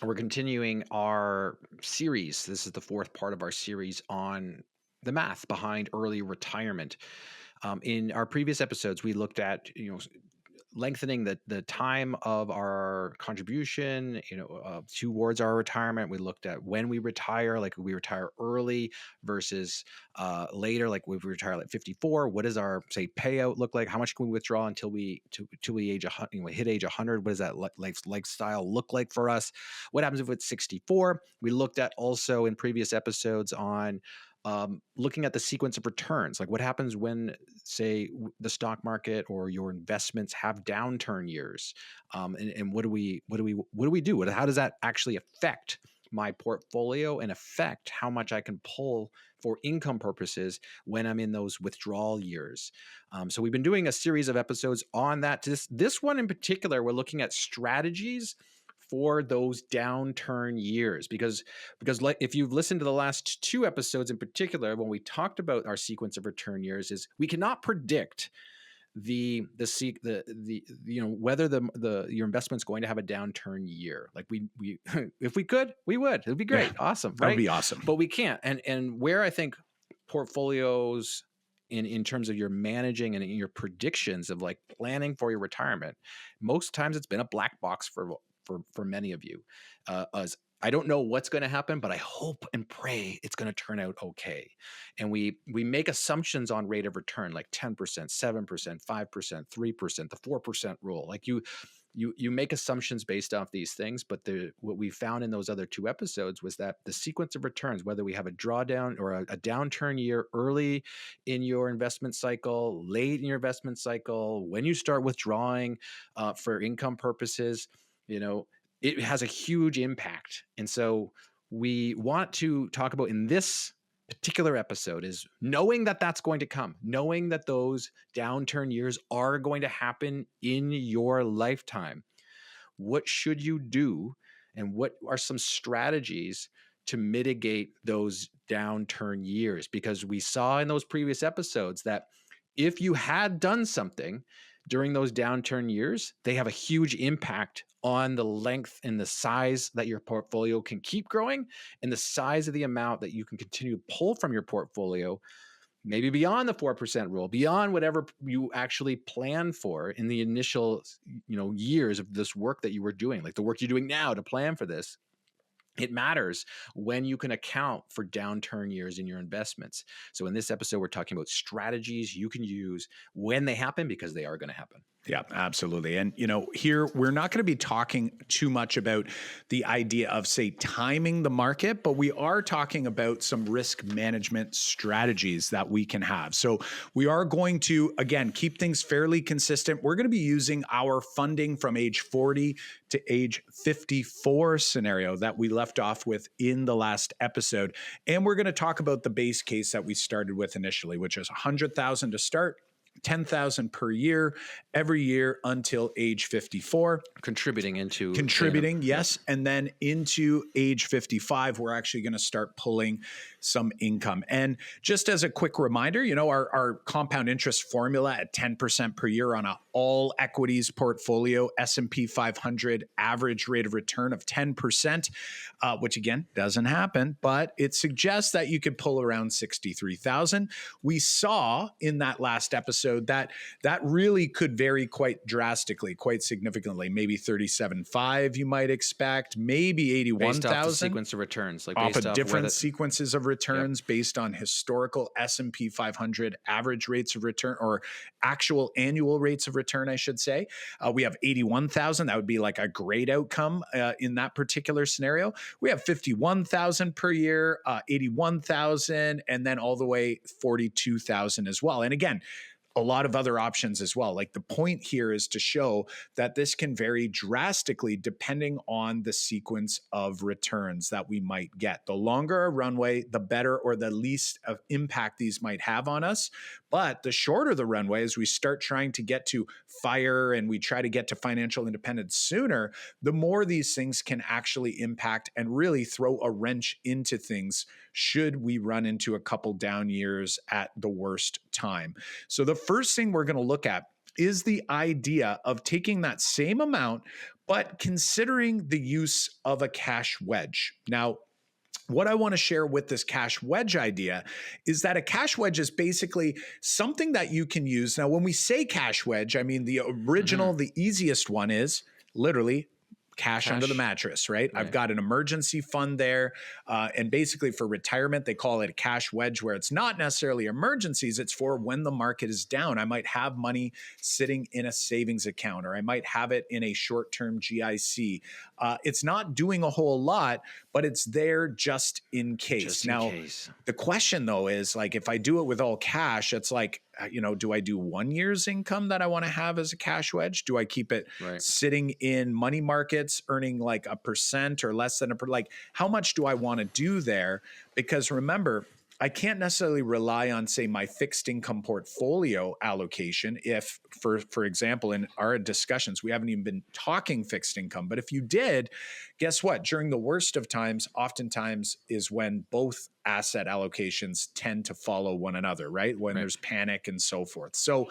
We're continuing our series. This is the fourth part of our series on the math behind early retirement. In our previous episodes, we looked at lengthening the time of our contribution, towards our retirement. We looked at when we retire, like we retire early versus later, like we retire at 54. What does our say payout look like? How much can we withdraw until we age hit age 100? What does that lifestyle look like for us? What happens if it's 64? We looked at also in previous episodes on looking at the sequence of returns, like what happens when, say, the stock market or your investments have downturn years, and what do we do? How does that actually affect my portfolio and affect how much I can pull for income purposes when I'm in those withdrawal years? So we've been doing a series of episodes on that. This one in particular, we're looking at strategies for those downturn years, because like, if you've listened to the last two episodes in particular, when we talked about our sequence of return years, is we cannot predict the whether your investment's going to have a downturn year. Like we if we could, we would. It'd be great. Yeah, Awesome. that would Right? be awesome. But we can't. And where I think portfolios in terms of your managing and in your predictions of like planning for your retirement, most times it's been a black box for many of you. As I don't know what's going to happen, but I hope and pray it's going to turn out okay. And we make assumptions on rate of return, like 10%, 7%, 5%, 3%, the 4% rule. Like you make assumptions based off these things, but what we found in those other two episodes was that the sequence of returns, whether we have a drawdown or a downturn year early in your investment cycle, late in your investment cycle, when you start withdrawing for income purposes, it has a huge impact. And so we want to talk about in this particular episode is knowing that that's going to come, knowing that those downturn years are going to happen in your lifetime. What should you do? And what are some strategies to mitigate those downturn years? Because we saw in those previous episodes that if you had done something during those downturn years, they have a huge impact on the length and the size that your portfolio can keep growing and the size of the amount that you can continue to pull from your portfolio, maybe beyond the 4% rule, beyond whatever you actually plan for in the initial, years of this work that you were doing, like the work you're doing now to plan for this. It matters when you can account for downturn years in your investments. So in this episode, we're talking about strategies you can use when they happen, because they are going to happen. Yeah, absolutely. And, here we're not going to be talking too much about the idea of, say, timing the market, but we are talking about some risk management strategies that we can have. So we are going to, again, keep things fairly consistent. We're going to be using our funding from age 40 to age 54 scenario that we left off with in the last episode. And we're going to talk about the base case that we started with initially, which is $100,000 to start, $10,000 per year, every year until age 54. Contributing, yes. Yeah. And then into age 55, we're actually going to start pulling some income. And just as a quick reminder, our compound interest formula at 10% per year on a all equities portfolio, S&P 500 average rate of return of 10%, which again doesn't happen, but it suggests that you could pull around 63,000. We saw in that last episode that really could vary quite drastically, quite significantly. Maybe 37.5 you might expect, maybe 81,000. Based off the sequence of returns, like off of different sequences of returns, yep, based on historical S&P 500 average rates of return, or actual annual rates of return, I should say. We have 81,000. That would be like a great outcome in that particular scenario. We have 51,000 per year, 81,000, and then all the way 42,000 as well. And again, a lot of other options as well. Like the point here is to show that this can vary drastically depending on the sequence of returns that we might get. The longer a runway, the better or the least of impact these might have on us. But the shorter the runway, as we start trying to get to FIRE and we try to get to financial independence sooner, the more these things can actually impact and really throw a wrench into things should we run into a couple down years at the worst time. So the first thing we're going to look at is the idea of taking that same amount, but considering the use of a cash wedge. Now, what I want to share with this cash wedge idea is that a cash wedge is basically something that you can use. Now, when we say cash wedge, I mean the original, the easiest one is literally cash under the mattress, right? I've got an emergency fund there. And basically for retirement, they call it a cash wedge, where it's not necessarily emergencies. It's for when the market is down. I might have money sitting in a savings account, or I might have it in a short-term GIC. It's not doing a whole lot, but it's there just in case. The question though is, like, if I do it with all cash, it's like, do I do 1 year's income that I want to have as a cash wedge? Do I keep it sitting in money markets, earning like 1% or less than like, how much do I want to do there? Because remember, I can't necessarily rely on, say, my fixed income portfolio allocation. If, for example, in our discussions, we haven't even been talking fixed income. But if you did, guess what? During the worst of times, oftentimes is when both asset allocations tend to follow one another, right? When there's panic and so forth. So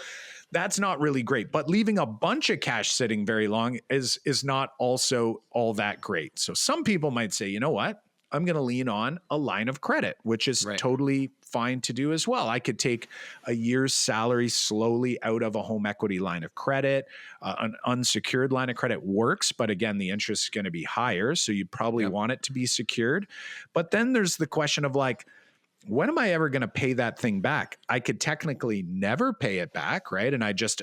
that's not really great. But leaving a bunch of cash sitting very long is not also all that great. So some people might say, you know what? I'm going to lean on a line of credit, which is totally fine to do as well. I could take a year's salary slowly out of a home equity line of credit. An unsecured line of credit works, but again, the interest is going to be higher. So you probably want it to be secured. But then there's the question of like, when am I ever going to pay that thing back? I could technically never pay it back, right? And I just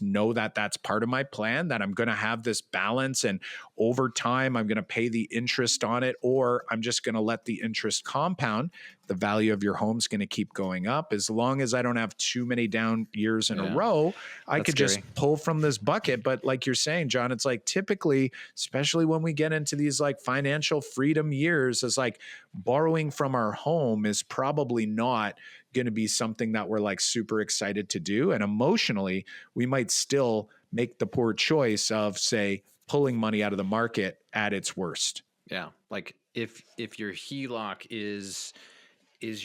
know that that's part of my plan, that I'm going to have this balance, and over time I'm going to pay the interest on it, or I'm just going to let the interest compound. The value of your home's going to keep going up. As long as I don't have too many down years in a row, I could just pull from this bucket. But like you're saying, John, it's like typically, especially when we get into these like financial freedom years, is like borrowing from our home is probably not going to be something that we're like super excited to do. And emotionally, we might still make the poor choice of, say, pulling money out of the market at its worst. Yeah. Like if your HELOC is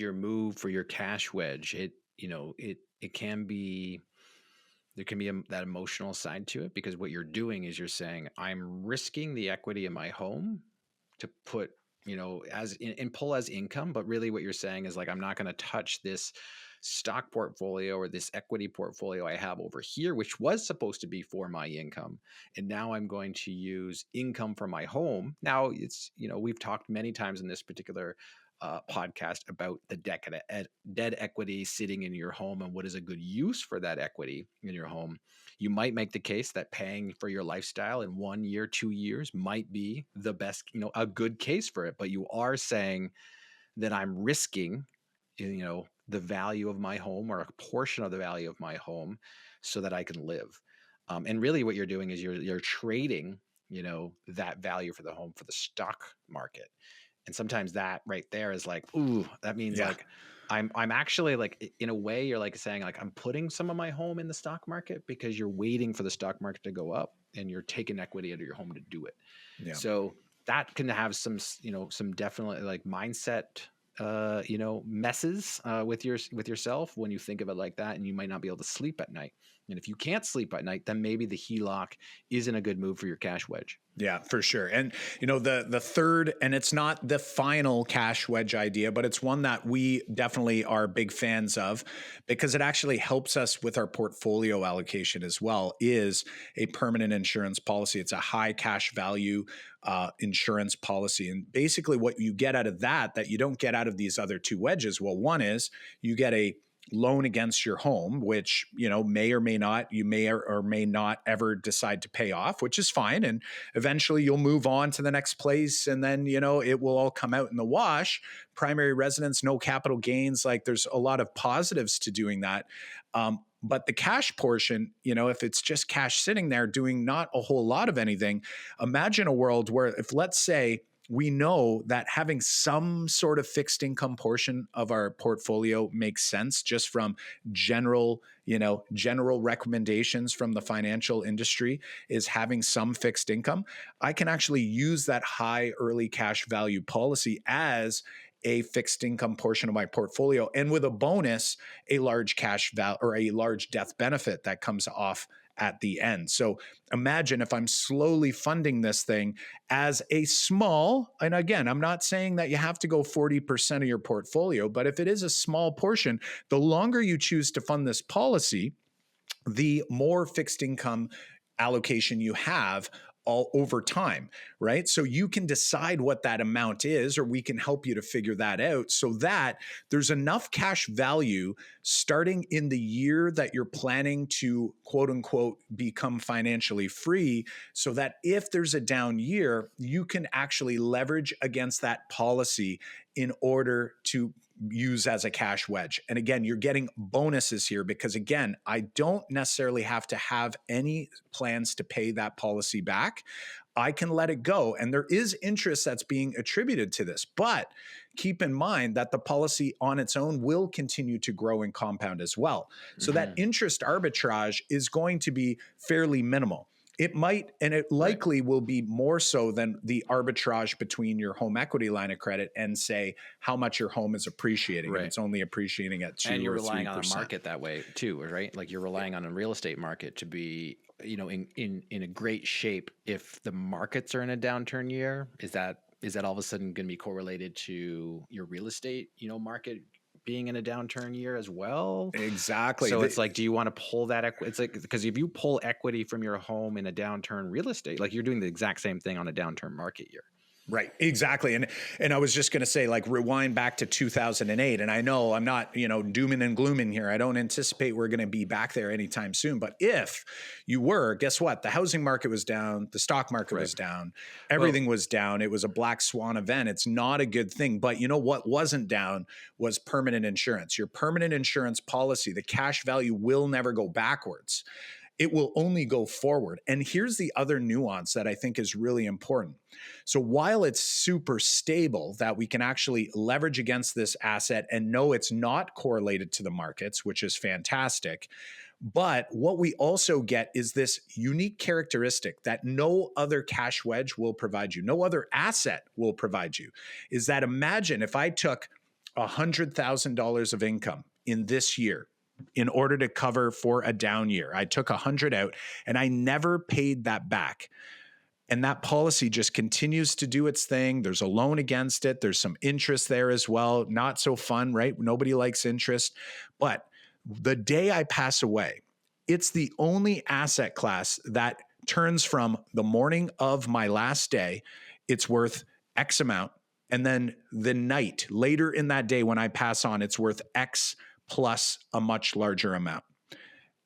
your move for your cash wedge, it can be, there can be that emotional side to it, because what you're doing is you're saying, I'm risking the equity in my home to put, as and pull as income. But really what you're saying is like, I'm not going to touch this stock portfolio or this equity portfolio I have over here, which was supposed to be for my income. And now I'm going to use income from my home. Now it's, we've talked many times in this particular podcast about the dead equity sitting in your home and what is a good use for that equity in your home. You might make the case that paying for your lifestyle in 1 year, 2 years might be the best, a good case for it. But you are saying that I'm risking, the value of my home, or a portion of the value of my home, so that I can live. And really what you're doing is you're trading, that value for the home for the stock market. And sometimes that right there is like, ooh, that means like I'm actually like, in a way, you're like saying like, I'm putting some of my home in the stock market because you're waiting for the stock market to go up, and you're taking equity out of your home to do it. Yeah. So that can have some, some definitely like mindset, messes with yourself when you think of it like that, and you might not be able to sleep at night. And if you can't sleep at night, then maybe the HELOC isn't a good move for your cash wedge. Yeah, for sure. And, the third, and it's not the final cash wedge idea, but it's one that we definitely are big fans of, because it actually helps us with our portfolio allocation as well, is a permanent insurance policy. It's a high cash value insurance policy. And basically what you get out of that you don't get out of these other two wedges. Well, one is you get a loan against your home, which, may or may not, you may or may not ever decide to pay off, which is fine. And eventually you'll move on to the next place. And then, it will all come out in the wash. Primary residence, no capital gains. Like there's a lot of positives to doing that. But the cash portion, if it's just cash sitting there doing not a whole lot of anything, imagine a world where, if let's say, we know that having some sort of fixed income portion of our portfolio makes sense, just from general recommendations from the financial industry, is having some fixed income. I can actually use that high early cash value policy as a fixed income portion of my portfolio, and with a bonus, a large cash value or a large death benefit that comes off at the end. So imagine if I'm slowly funding this thing as a small, and again, I'm not saying that you have to go 40% of your portfolio, but if it is a small portion, the longer you choose to fund this policy, the more fixed income allocation you have all over time, right? So you can decide what that amount is, or we can help you to figure that out so that there's enough cash value starting in the year that you're planning to quote unquote become financially free, so that if there's a down year, you can actually leverage against that policy in order to use as a cash wedge. And again, you're getting bonuses here because again, I don't necessarily have to have any plans to pay that policy back. I can let it go. And there is interest that's being attributed to this, but keep in mind that the policy on its own will continue to grow and compound as well. So that interest arbitrage is going to be fairly minimal. It might, and it likely will be more so than the arbitrage between your home equity line of credit and say how much your home is appreciating. If it's only appreciating at 2 and you're or relying 3%. on a market that way too, right? Like you're relying on a real estate market to be, in a great shape. If the markets are in a downturn year, is that all of a sudden going to be correlated to your real estate, market being in a downturn year as well? Exactly. So it's like, do you want to pull that equity? It's like, because if you pull equity from your home in a downturn real estate, like you're doing the exact same thing on a downturn market year. Right. Exactly. And I was just going to say, like, rewind back to 2008. And I know I'm not, dooming and glooming here. I don't anticipate we're going to be back there anytime soon. But if you were, guess what? The housing market was down. The stock market was down. Everything was down. It was a black swan event. It's not a good thing. But you know what wasn't down was permanent insurance. Your permanent insurance policy, the cash value will never go backwards. It will only go forward. And here's the other nuance that I think is really important. So while it's super stable that we can actually leverage against this asset and know it's not correlated to the markets, which is fantastic, but what we also get is this unique characteristic that no other cash wedge will provide you, no other asset will provide you, is that imagine if I took $100,000 of income in this year, in order to cover for a down year. I took 100 out and I never paid that back. And that policy just continues to do its thing. There's a loan against it. There's some interest there as well. Not so fun, right? Nobody likes interest. But the day I pass away, it's the only asset class that turns from the morning of my last day, it's worth X amount. And then the night later in that day when I pass on, it's worth X plus a much larger amount.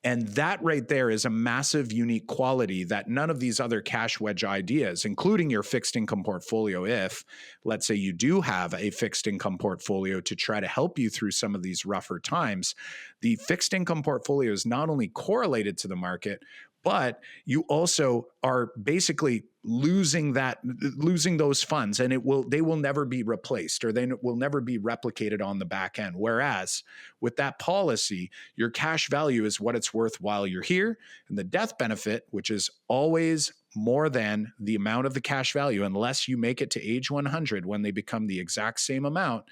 And that right there is a massive unique quality that none of these other cash wedge ideas, including your fixed income portfolio, if let's say you do have a fixed income portfolio to try to help you through some of these rougher times, the fixed income portfolio is not only correlated to the market, but you also are basically losing those funds, and they will never be replaced, or they will never be replicated on the back end. Whereas with that policy, your cash value is what it's worth while you're here, and the death benefit, which is always more than the amount of the cash value, unless you make it to age 100 when they become the exact same amount,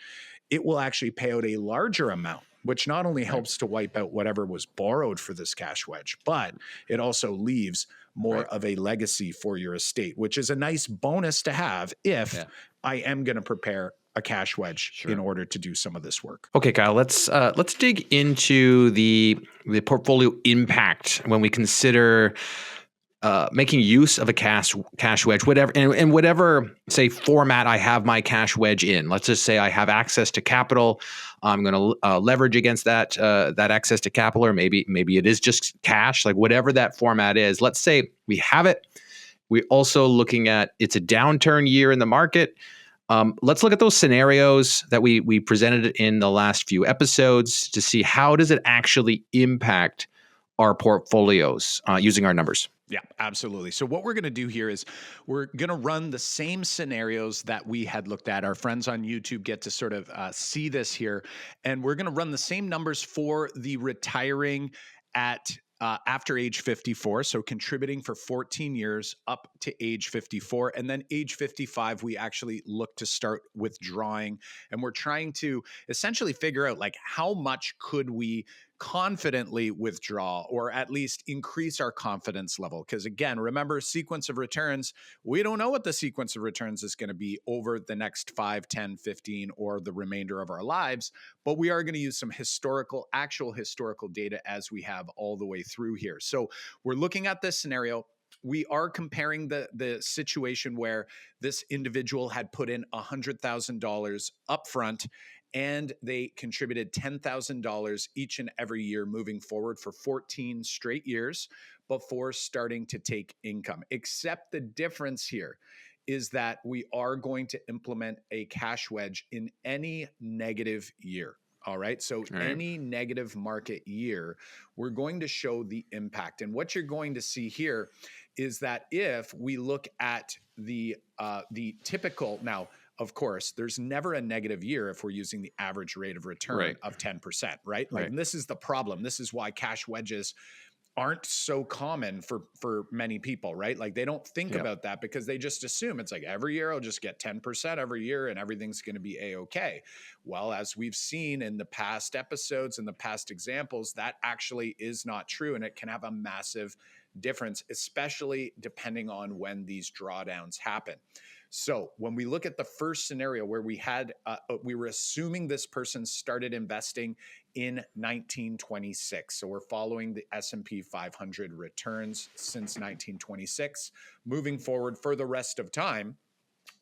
it will actually pay out a larger amount, which not only helps to wipe out whatever was borrowed for this cash wedge, but it also leaves more of a legacy for your estate, which is a nice bonus to have if I am going to prepare a cash wedge in order to do some of this work. Okay, Kyle, let's dig into the portfolio impact when we consider making use of a cash wedge, whatever, and whatever, say, format I have my cash wedge in. Let's just say I have access to capital. I'm going to leverage against that access to capital, or maybe it is just cash, like whatever that format is. Let's say we have it. We're also looking at it's a downturn year in the market. Let's look at those scenarios that we presented in the last few episodes to see how does it actually impact our portfolios using our numbers. Yeah, absolutely. So what we're going to do here is we're going to run the same scenarios that we had looked at. Our friends on YouTube get to sort of see this here. And we're going to run the same numbers for the retiring at after age 54. So contributing for 14 years up to age 54. And then age 55, we actually look to start withdrawing. And we're trying to essentially figure out like how much could we confidently withdraw, or at least increase our confidence level. Because again, remember, sequence of returns, we don't know what the sequence of returns is going to be over the next 5, 10, 15, or the remainder of our lives. But we are going to use some actual historical data as we have all the way through here. So we're looking at this scenario. We are comparing the situation where this individual had put in $100,000 upfront, and they contributed $10,000 each and every year moving forward for 14 straight years before starting to take income. Except the difference here is that we are going to implement a cash wedge in any negative year. All right. So any negative market year, we're going to show the impact. And what you're going to see here is that if we look at the typical, now, of course, there's never a negative year if we're using the average rate of return of 10%, right? Like, and this is the problem. This is why cash wedges aren't so common for many people, right? Like they don't think about that because they just assume it's like every year I'll just get 10% every year and everything's going to be a-okay. Well, as we've seen in the past episodes and the past examples, that actually is not true. And it can have a massive difference, especially depending on when these drawdowns happen. So when we look at the first scenario where we were assuming this person started investing in 1926. So we're following the S&P 500 returns since 1926, moving forward for the rest of time.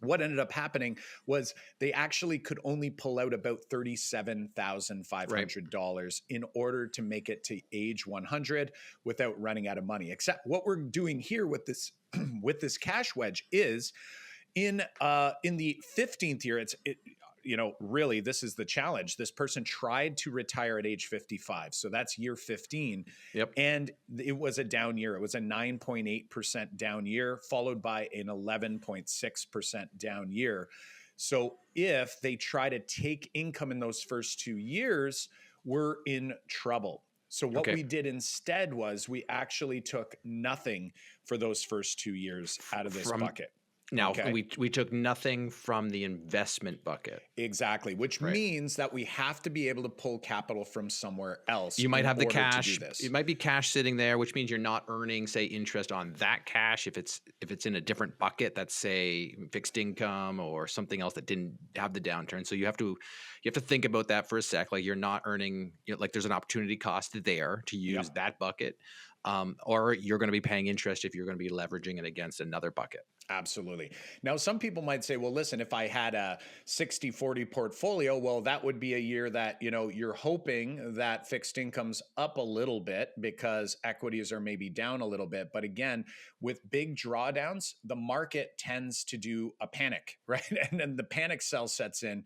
What ended up happening was they actually could only pull out about $37,500 in order to make it to age 100 without running out of money. Except what we're doing here with this with this cash wedge is in the 15th year, really, this is the challenge. This person tried to retire at age 55. So that's year 15. And it was a down year. It was a 9.8% down year, followed by an 11.6% down year. So if they try to take income in those first 2 years, we're in trouble. So what we did instead was we actually took nothing for those first 2 years out of this bucket. Now, we took nothing from the investment bucket. Exactly, which means that we have to be able to pull capital from somewhere else. You might have the cash. It might be cash sitting there, which means you're not earning, say, interest on that cash. If it's in a different bucket, that's say fixed income or something else that didn't have the downturn. So you have to think about that for a sec. Like you're not earning, like there's an opportunity cost there to use that bucket. Or you're going to be paying interest if you're going to be leveraging it against another bucket. Absolutely. Now, some people might say, well, listen, if I had a 60-40 portfolio, well, that would be a year that, you're hoping that fixed income's up a little bit because equities are maybe down a little bit. But again, with big drawdowns, the market tends to do a panic, right? And then the panic sell sets in.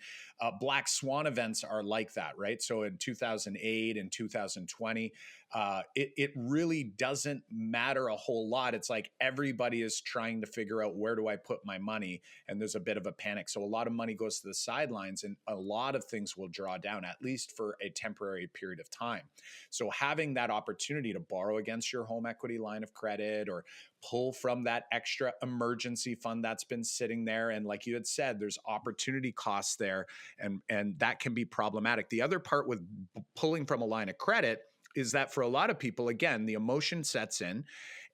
Black swan events are like that, right? So in 2008 and 2020, it really doesn't matter a whole lot. It's like everybody is trying to figure out, where do I put my money? And there's a bit of a panic. So a lot of money goes to the sidelines and a lot of things will draw down, at least for a temporary period of time. So having that opportunity to borrow against your home equity line of credit or pull from that extra emergency fund that's been sitting there. And like you had said, there's opportunity costs there, and that can be problematic. The other part with pulling from a line of credit is that for a lot of people, again, the emotion sets in.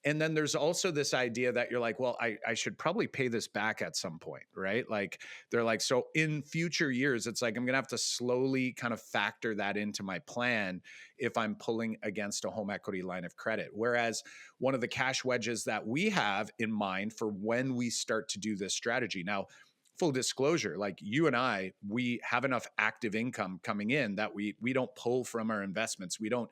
And then there's also this idea that you're like, well, I should probably pay this back at some point, right? Like they're like, so in future years, it's like, I'm going to have to slowly kind of factor that into my plan if I'm pulling against a home equity line of credit. Whereas one of the cash wedges that we have in mind for when we start to do this strategy. Now, full disclosure, like you and I, we have enough active income coming in that we don't pull from our investments. We don't,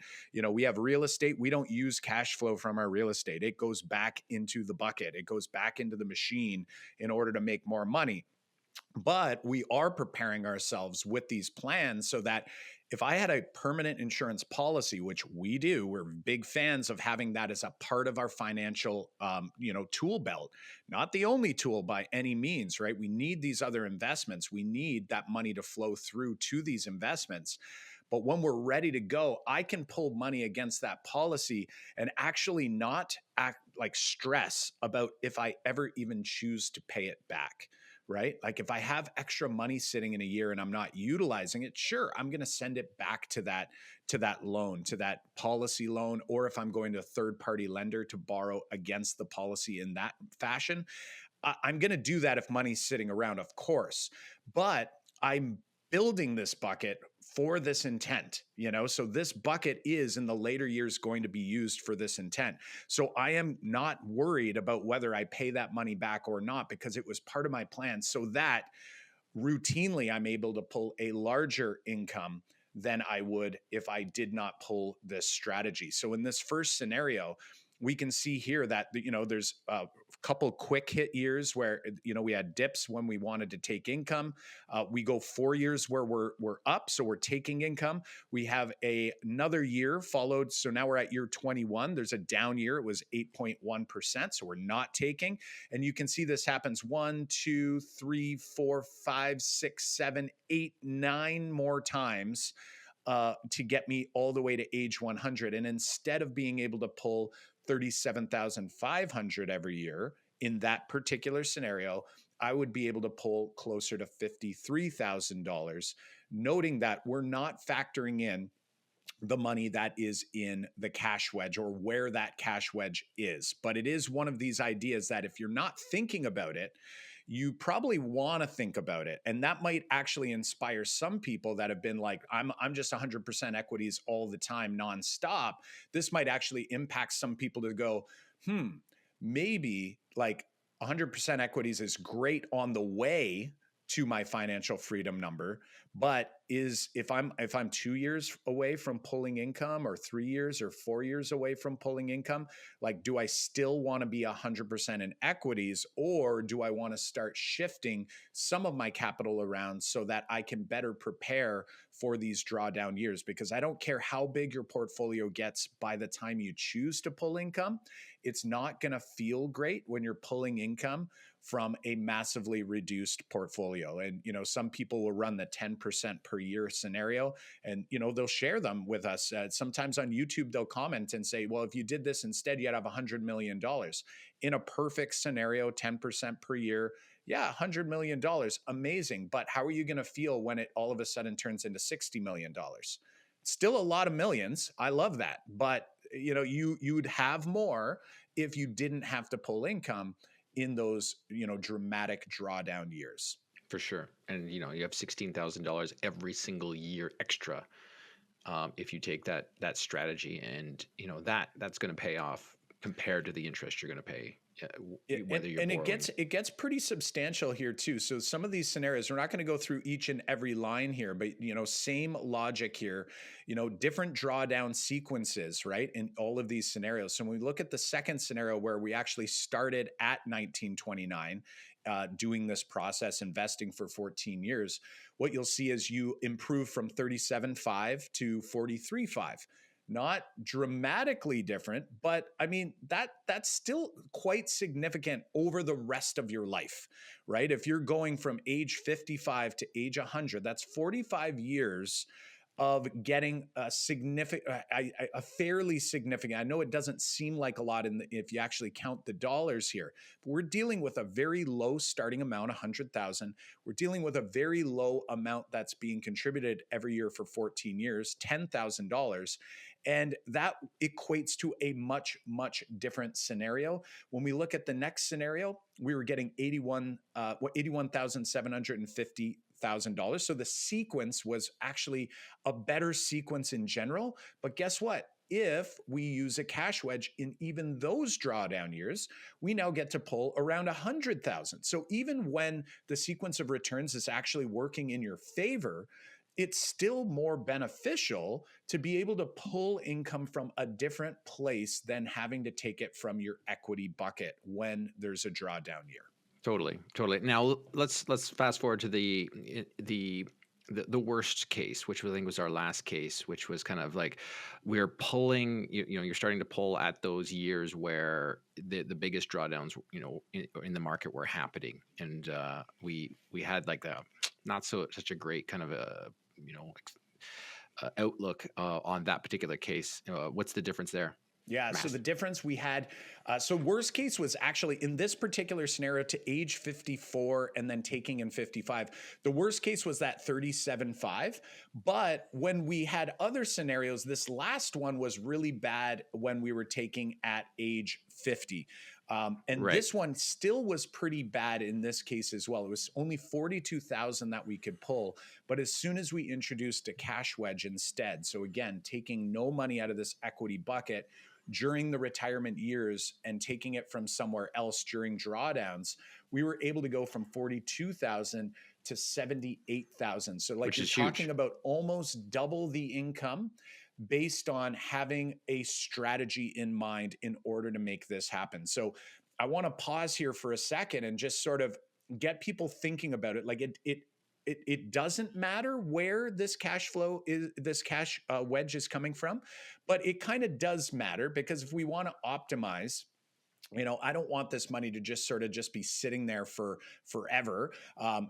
we have real estate. We don't use cash flow from our real estate. It goes back into the bucket. It goes back into the machine in order to make more money. But we are preparing ourselves with these plans so that if I had a permanent insurance policy, which we do, we're big fans of having that as a part of our financial, tool belt. Not the only tool by any means, right? We need these other investments. We need that money to flow through to these investments. But when we're ready to go, I can pull money against that policy and actually not act like stress about if I ever even choose to pay it back. Right? Like if I have extra money sitting in a year and I'm not utilizing it, sure, I'm going to send it back to that loan, to that policy loan, or if I'm going to a third party lender to borrow against the policy in that fashion, I'm going to do that if money's sitting around, of course. But I'm building this bucket for this intent, so this bucket is in the later years going to be used for this intent. So I am not worried about whether I pay that money back or not, because it was part of my plan, so that routinely I'm able to pull a larger income than I would if I did not pull this strategy. So in this first scenario, we can see here that there's a couple quick hit years where we had dips when we wanted to take income. We go 4 years where we're up, so we're taking income. We have another year followed, so now we're at year 21. There's a down year. It was 8.1%, so we're not taking. And you can see this happens 1, 2, 3, 4, 5, 6, 7, 8, 9 more times to get me all the way to age 100. And instead of being able to pull 37,500 every year in that particular scenario, I would be able to pull closer to $53,000, noting that we're not factoring in the money that is in the cash wedge or where that cash wedge is. But it is one of these ideas that if you're not thinking about it, you probably want to think about it. And that might actually inspire some people that have been like, I'm just 100% equities all the time, nonstop. This might actually impact some people to go, maybe like 100% equities is great on the way to my financial freedom number, but if I'm 2 years away from pulling income, or 3 years or 4 years away from pulling income, like, do I still want to be 100% in equities, or do I want to start shifting some of my capital around so that I can better prepare for these drawdown years? Because I don't care how big your portfolio gets by the time you choose to pull income, it's not going to feel great when you're pulling income from a massively reduced portfolio. And, some people will run the 10% per year scenario, and, they'll share them with us. Sometimes on YouTube, they'll comment and say, well, if you did this instead, you'd have $100 million. In a perfect scenario, 10% per year, yeah, $100 million, amazing. But how are you going to feel when it all of a sudden turns into $60 million? Still a lot of millions. I love that. But, you'd have more if you didn't have to pull income in those, dramatic drawdown years. For sure. And, you have $16,000 every single year extra if you take that strategy. And, that's going to pay off compared to the interest you're going to pay. Whether you're borrowing. It gets pretty substantial here too. So some of these scenarios, we're not going to go through each and every line here, but same logic here, different drawdown sequences, right? In all of these scenarios. So when we look at the second scenario where we actually started at 1929, doing this process, investing for 14 years, what you'll see is you improve from 37.5 to 43.5. Not dramatically different, but I mean, that's still quite significant over the rest of your life, right? If you're going from age 55 to age 100, that's 45 years of getting a fairly significant. I know it doesn't seem like a lot if you actually count the dollars here, but we're dealing with a very low starting amount, 100,000. We're dealing with a very low amount that's being contributed every year for 14 years, $10,000. And that equates to a much, much different scenario. When we look at the next scenario, we were getting $81,750,000. So the sequence was actually a better sequence in general. But guess what? If we use a cash wedge in even those drawdown years, we now get to pull around 100,000. So even when the sequence of returns is actually working in your favor, it's still more beneficial to be able to pull income from a different place than having to take it from your equity bucket when there's a drawdown year. Totally. Now let's fast forward to the worst case, which I think was our last case, which was kind of like we're pulling. You're starting to pull at those years where the biggest drawdowns, in the market were happening, and we had like a not such a great kind of a outlook on that particular case. What's the difference there? Yeah. So the difference we had, so worst case was actually in this particular scenario to age 54 and then taking in 55. The worst case was that 37.5. But when we had other scenarios, this last one was really bad when we were taking at age 50. And Right. this one still was pretty bad in this case as well. It was only 42,000 that we could pull. But as soon as we introduced a cash wedge instead, so again, taking no money out of this equity bucket during the retirement years and taking it from somewhere else during drawdowns, we were able to go from 42,000 to 78,000. So like, you're talking about almost double the income based on having a strategy in mind in order to make this happen. So I want to pause here for a second and just sort of get people thinking about it. Like, it doesn't matter where this cash flow is, this cash wedge is coming from, but it kind of does matter, because if we want to optimize, I don't want this money to just sort of just be sitting there for forever.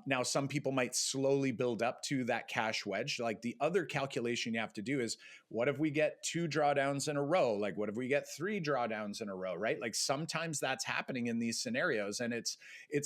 Now, some people might slowly build up to that cash wedge. Like, the other calculation you have to do is, what if we get 2 drawdowns in a row? Like, what if we get 3 drawdowns in a row, right? Like, sometimes that's happening in these scenarios, and it's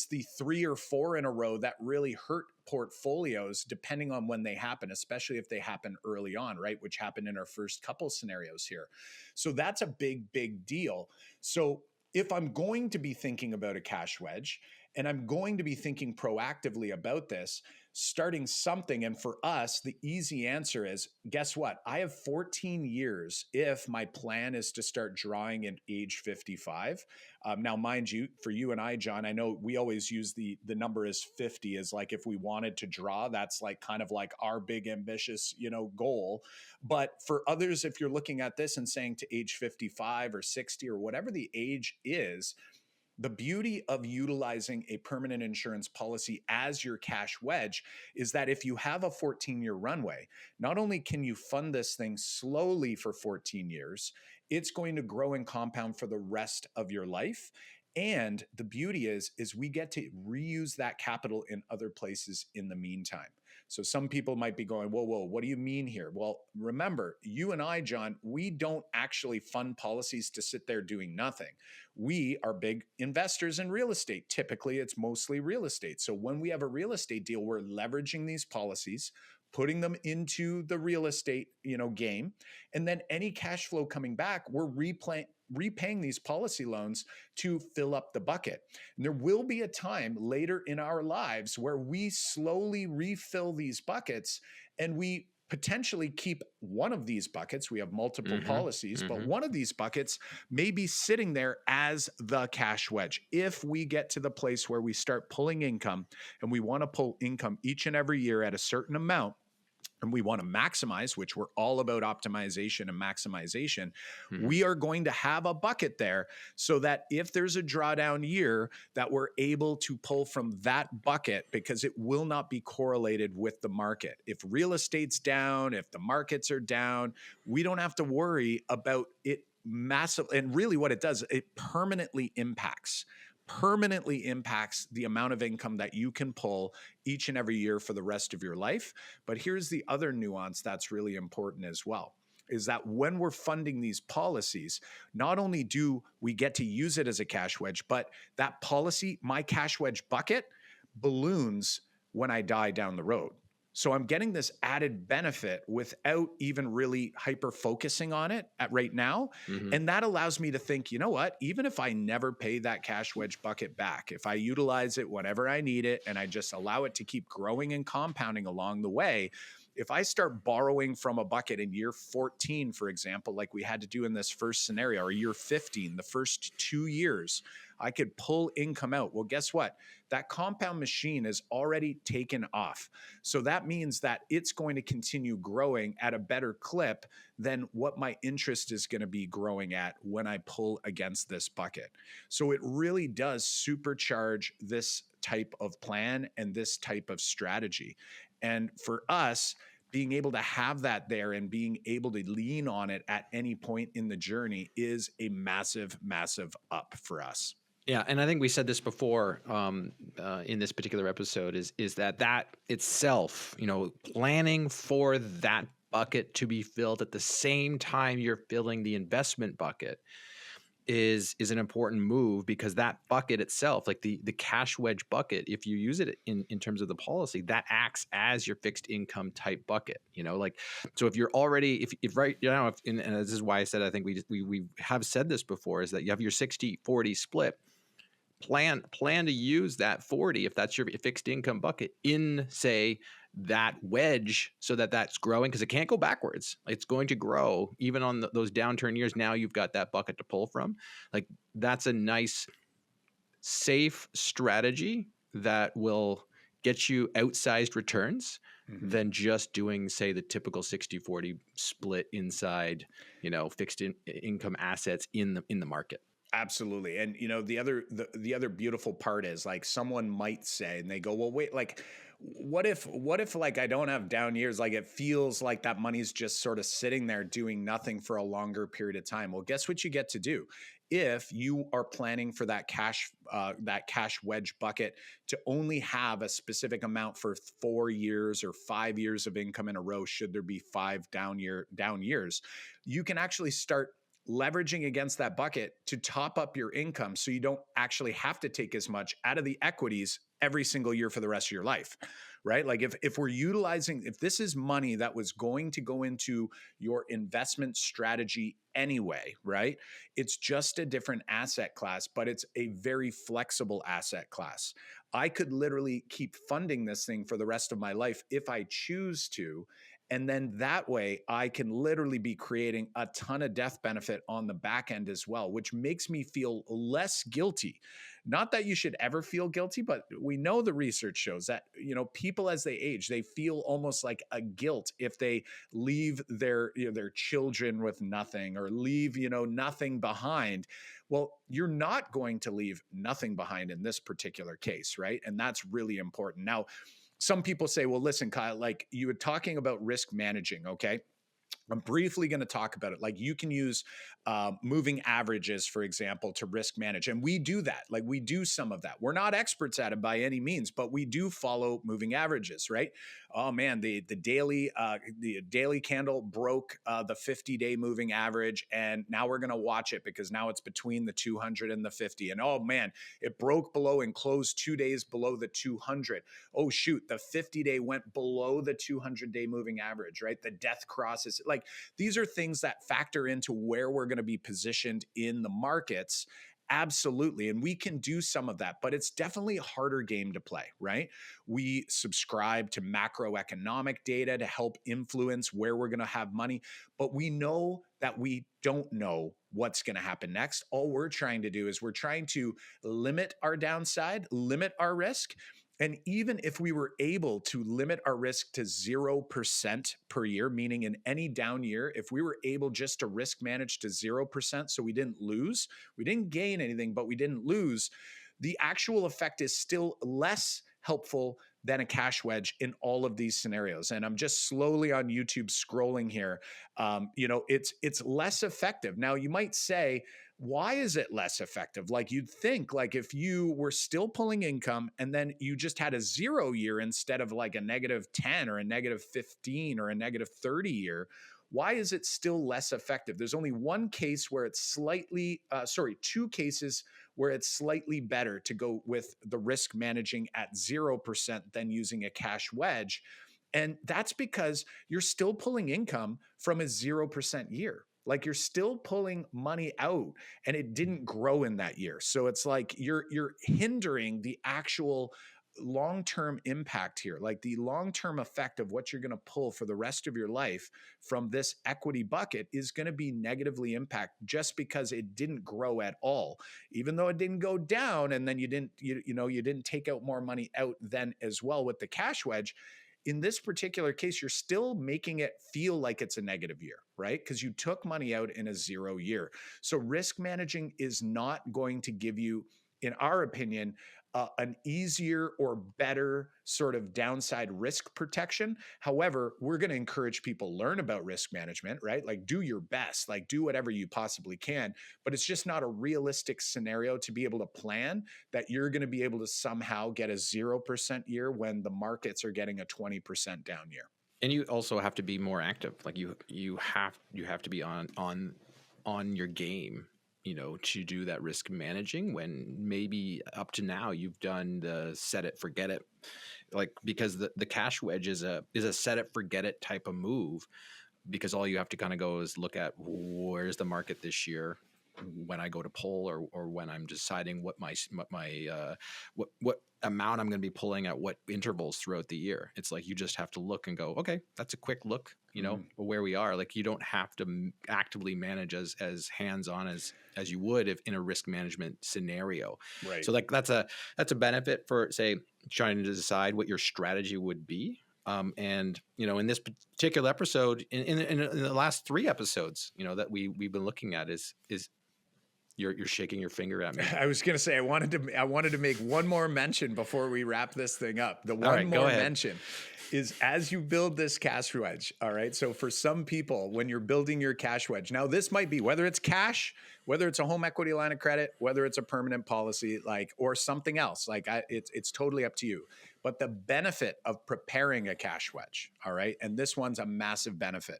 the 3 or 4 in a row that really hurt portfolios, depending on when they happen, especially if they happen early on, right? Which happened in our first couple scenarios here. So that's a big deal. So if I'm going to be thinking about a cash wedge, and I'm going to be thinking proactively about this, starting something, and for us, the easy answer is, guess what? I have 14 years if my plan is to start drawing at age 55. Now, mind you, for you and I, John, I know we always use the number as 50 as like, if we wanted to draw, that's like kind of like our big ambitious, goal. But for others, if you're looking at this and saying to age 55 or 60 or whatever the age is, the beauty of utilizing a permanent insurance policy as your cash wedge is that if you have a 14-year runway, not only can you fund this thing slowly for 14 years, it's going to grow and compound for the rest of your life. And the beauty is we get to reuse that capital in other places in the meantime. So some people might be going, whoa, what do you mean here? Well, remember, you and I, John, we don't actually fund policies to sit there doing nothing. We are big investors in real estate. Typically, it's mostly real estate. So when we have a real estate deal, we're leveraging these policies, putting them into the real estate, game. And then any cash flow coming back, we're repaying these policy loans to fill up the bucket. And there will be a time later in our lives where we slowly refill these buckets, and we potentially keep one of these buckets. We have multiple policies, but one of these buckets may be sitting there as the cash wedge. If we get to the place where we start pulling income, and we want to pull income each and every year at a certain amount, and we want to maximize, which we're all about optimization and maximization, we are going to have a bucket there so that if there's a drawdown year, that we're able to pull from that bucket, because it will not be correlated with the market. If real estate's down, if the markets are down, we don't have to worry about it massive. And really what it does, it permanently impacts the amount of income that you can pull each and every year for the rest of your life. But here's the other nuance that's really important as well, is that when we're funding these policies, not only do we get to use it as a cash wedge, but that policy, my cash wedge bucket, balloons when I die down the road. So I'm getting this added benefit without even really hyper focusing on it at right now. And that allows me to think, you know what, even if I never pay that cash wedge bucket back, if I utilize it whenever I need it, and I just allow it to keep growing and compounding along the way, if I start borrowing from a bucket in year 14, for example, like we had to do in this first scenario, or year 15, the first 2 years, I could pull income out. Well, guess what? That compound machine is already taken off. So that means that it's going to continue growing at a better clip than what my interest is going to be growing at when I pull against this bucket. So it really does supercharge this type of plan and this type of strategy. And for us, being able to have that there and being able to lean on it at any point in the journey is a massive up for us. Yeah, and I think we said this before in this particular episode is that itself, planning for that bucket to be filled at the same time you're filling the investment bucket is an important move, because that bucket itself, like the cash wedge bucket, if you use it in terms of the policy, that acts as your fixed income type bucket. Like, so if you're already, if right now, and this is why I said, I think we have said this before, is that you have your 60-40 split. Plan to use that 40, if that's your fixed income bucket, in, say, that wedge, so that that's growing, because it can't go backwards. It's going to grow even on those downturn years. Now you've got that bucket to pull from. Like, that's a nice, safe strategy that will get you outsized returns than just doing, say, the typical 60-40 split inside, fixed income assets in the market. Absolutely. And the other beautiful part is, like, someone might say, and they go, well, wait, like, what if like I don't have down years? Like, it feels like that money's just sort of sitting there doing nothing for a longer period of time. Well, guess what you get to do? If you are planning for that cash wedge bucket to only have a specific amount for 4 years or 5 years of income in a row, should there be 5 down years, you can actually start leveraging against that bucket to top up your income, so you don't actually have to take as much out of the equities every single year for the rest of your life, right? Like, if we're utilizing, if this is money that was going to go into your investment strategy anyway, right? It's just a different asset class, but it's a very flexible asset class. I could literally keep funding this thing for the rest of my life if I choose to. And then that way I can literally be creating a ton of death benefit on the back end as well, which makes me feel less guilty. Not that you should ever feel guilty, but we know the research shows that, people as they age, they feel almost like a guilt if they leave their children with nothing, or leave, nothing behind. Well, you're not going to leave nothing behind in this particular case, right? And that's really important. Now, some people say, well, listen, Kyle, like, you were talking about risk managing, okay? I'm briefly going to talk about it. Like, you can use moving averages, for example, to risk manage. And we do that. Like, we do some of that. We're not experts at it by any means, but we do follow moving averages, right? Oh man, the daily candle broke the 50-day moving average. And now we're going to watch it, because now it's between the 200 and the 50. And oh man, it broke below and closed 2 days below the 200. Oh shoot, the 50-day went below the 200-day moving average, right? The death crosses. Like, these are things that factor into where we're going to be positioned in the markets. Absolutely. And we can do some of that, but it's definitely a harder game to play, right? We subscribe to macroeconomic data to help influence where we're going to have money, but we know that we don't know what's going to happen next. All we're trying to do is we're trying to limit our downside, limit our risk. And even if we were able to limit our risk to 0% per year, meaning in any down year, if we were able just to risk manage to 0%, so we didn't lose, we didn't gain anything, but we didn't lose, the actual effect is still less helpful than a cash wedge in all of these scenarios. And I'm just slowly on YouTube scrolling here. It's less effective. Now, you might say, why is it less effective? Like, you'd think, like, if you were still pulling income and then you just had a 0 year instead of like a -10 or a -15 or a -30 year, why is it still less effective? There's only one case where it's two cases where it's slightly better to go with the risk managing at 0% than using a cash wedge. And that's because you're still pulling income from a 0% year. Like, you're still pulling money out and it didn't grow in that year. So it's like you're hindering the actual long-term impact here, like the long-term effect of what you're going to pull for the rest of your life from this equity bucket is going to be negatively impacted just because it didn't grow at all, even though it didn't go down. And then you didn't take out more money out then as well with the cash wedge. In this particular case, you're still making it feel like it's a negative year, right? Because you took money out in a 0 year. So risk managing is not going to give you, in our opinion, an easier or better sort of downside risk protection. However, we're going to encourage people learn about risk management, right? Like, do your best, like, do whatever you possibly can, but it's just not a realistic scenario to be able to plan that you're going to be able to somehow get a 0% year when the markets are getting a 20% down year. And you also have to be more active. Like you have to be on your game, to do that risk managing, when maybe up to now you've done the set it forget it, like, because the cash wedge is a set it forget it type of move, because all you have to kind of go is look at where's the market this year when I go to pull, or when I'm deciding what what amount I'm going to be pulling at what intervals throughout the year. It's like you just have to look and go, okay, that's a quick look, where we are. Like, you don't have to actively manage as hands on as you would if in a risk management scenario. Right. So like that's a benefit for, say, trying to decide what your strategy would be. And in this particular episode, in the last 3 episodes, that we've been looking at is you're shaking your finger at me. I was going to say, I wanted to make one more mention before we wrap this thing up. The All one right, go more ahead. mention is, as you build this cash wedge. All right. So for some people, when you're building your cash wedge, now this might be whether it's cash, whether it's a home equity line of credit, whether it's a permanent policy, or something else, it's totally up to you. But the benefit of preparing a cash wedge, all right, and this one's a massive benefit,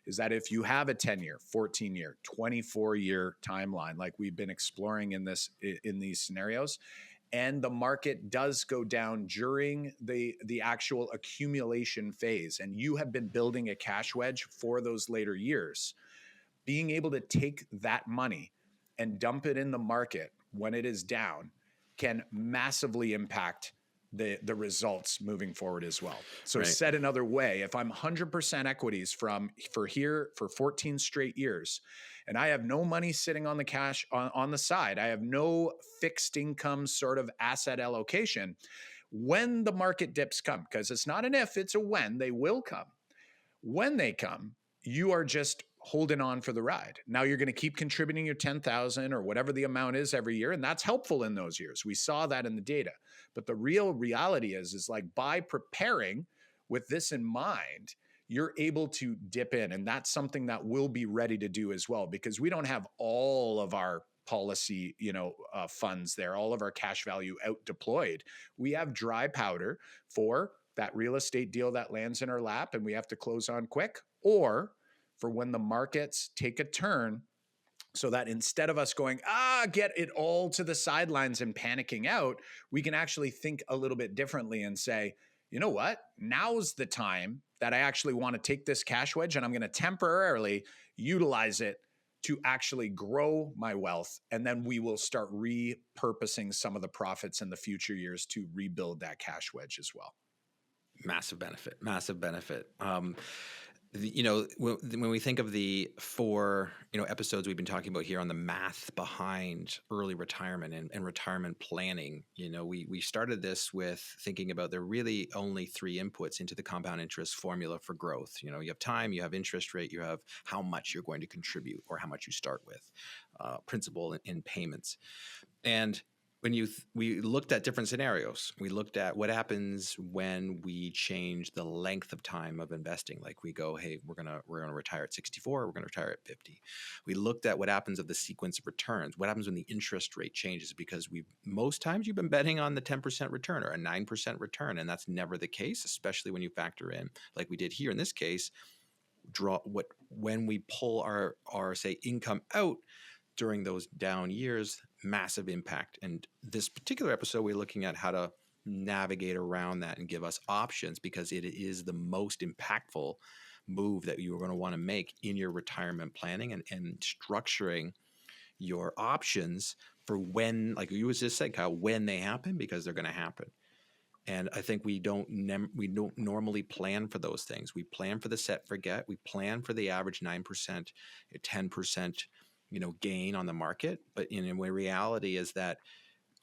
is that if you have a 10-year, 14-year, 24-year timeline, like we've been exploring in these scenarios, and the market does go down during the actual accumulation phase, and you have been building a cash wedge for those later years, being able to take that money and dump it in the market when it is down can massively impact the results moving forward as well. So Right. Said another way, if I'm 100% equities for 14 straight years, and I have no money sitting on the cash on the side, I have no fixed income sort of asset allocation, when the market dips come, because it's not an if, it's a when, they will come. When they come, you are just holding on for the ride. Now you're going to keep contributing your 10,000 or whatever the amount is every year. And that's helpful in those years. We saw that in the data. But the real reality is like, by preparing with this in mind, you're able to dip in. And that's something that we'll be ready to do as well, because we don't have all of our policy, funds there, all of our cash value out deployed. We have dry powder for that real estate deal that lands in our lap and we have to close on quick, or for when the markets take a turn, so that instead of us going, get it all to the sidelines and panicking out, we can actually think a little bit differently and say, you know what? Now's the time that I actually want to take this cash wedge and I'm going to temporarily utilize it to actually grow my wealth. And then we will start repurposing some of the profits in the future years to rebuild that cash wedge as well. Massive benefit. When we think of the 4 episodes we've been talking about here on the math behind early retirement and retirement planning, we started this with thinking about there are really only 3 inputs into the compound interest formula for growth. You have time, you have interest rate, you have how much you're going to contribute or how much you start with, principal and payments. And when we looked at different scenarios, we looked at what happens when we change the length of time of investing. Like we go, hey, we're gonna retire at 64, we're gonna retire at 50. We looked at what happens of the sequence of returns. What happens when the interest rate changes? Because most times you've been betting on the 10% return or a 9% return, and that's never the case, especially when you factor in, like we did here in this case, when we pull our say income out during those down years, massive impact. And this particular episode, we're looking at how to navigate around that and give us options, because it is the most impactful move that you are going to want to make in your retirement planning and structuring your options for when, like you was just saying, Kyle, when they happen, because they're going to happen. And I think we don't normally plan for those things. We plan for the set forget. We plan for the average 9%, 10%, gain on the market. But in reality is that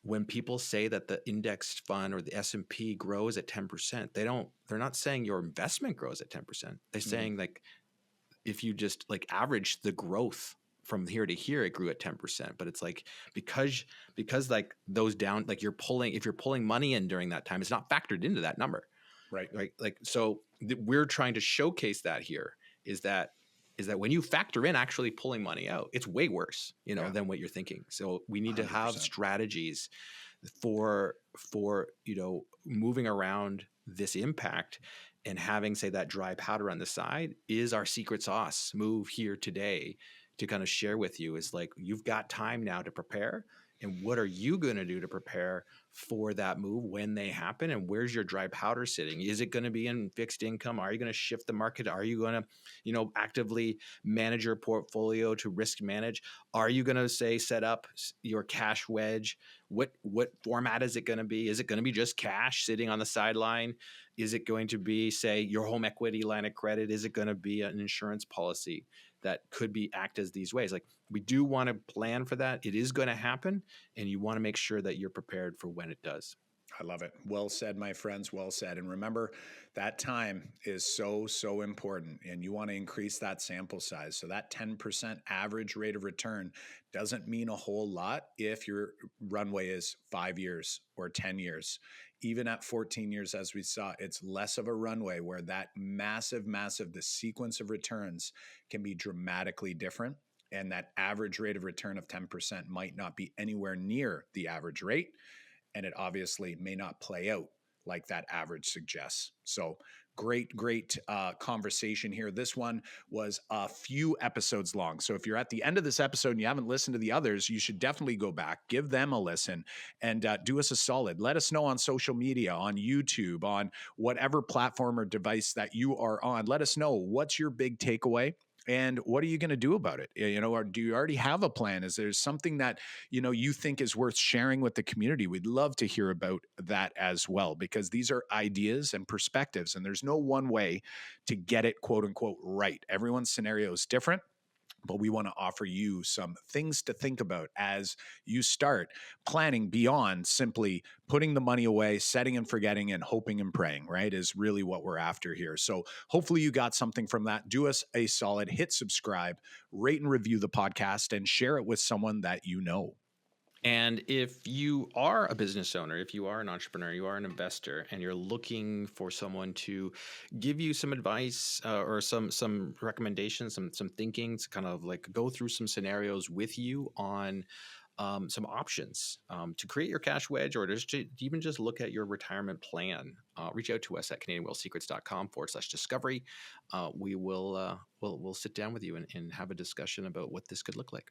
when people say that the index fund or the S&P grows at 10%, they're not saying your investment grows at 10%. They're saying like, if you just like average the growth from here to here, it grew at 10%. But it's like, because like those down, like if you're pulling money in during that time, it's not factored into that number. Right. Like, so we're trying to showcase that here is that when you factor in actually pulling money out, it's way worse, than what you're thinking. So we need 100%. To have strategies for for, moving around this impact and having, say, that dry powder on the side is our secret sauce move here today to kind of share with you. Is like, you've got time now to prepare. And what are you going to do to prepare for that move when they happen? And where's your dry powder sitting? Is it going to be in fixed income? Are you going to shift the market? Are you going to, actively manage your portfolio to risk manage? Are you going to say set up your cash wedge? What format is it going to be? Is it going to be just cash sitting on the sideline? Is it going to be, say, your home equity line of credit? Is it going to be an insurance policy that could be act as these ways? Like, we do want to plan for that. It is going to happen, and you want to make sure that you're prepared for when it does. I love it. Well said, my friends. Well said. And remember, that time is so, so important. And you want to increase that sample size. So that 10% average rate of return doesn't mean a whole lot if your runway is 5 years or 10 years. Even at 14 years, as we saw, it's less of a runway where that massive, the sequence of returns can be dramatically different. And that average rate of return of 10% might not be anywhere near the average rate. And it obviously may not play out like that average suggests. So great conversation here. This one was a few episodes long. So if you're at the end of this episode and you haven't listened to the others, you should definitely go back, give them a listen, and do us a solid. Let us know on social media, on YouTube, on whatever platform or device that you are on. Let us know, what's your big takeaway? And what are you going to do about it? Or do you already have a plan? Is there something that, you think is worth sharing with the community? We'd love to hear about that as well, because these are ideas and perspectives, and there's no one way to get it, quote unquote, right. Everyone's scenario is different. But we want to offer you some things to think about as you start planning beyond simply putting the money away, setting and forgetting, and hoping and praying, right? Is really what we're after here. So hopefully you got something from that. Do us a solid, hit subscribe, rate and review the podcast, and share it with someone that you know. And if you are a business owner, if you are an entrepreneur, you are an investor, and you're looking for someone to give you some advice or some recommendations, some thinking, to kind of like go through some scenarios with you on some options to create your cash wedge, or just to even just look at your retirement plan, reach out to us at CanadianWealthSecrets.com/discovery. We'll sit down with you and have a discussion about what this could look like.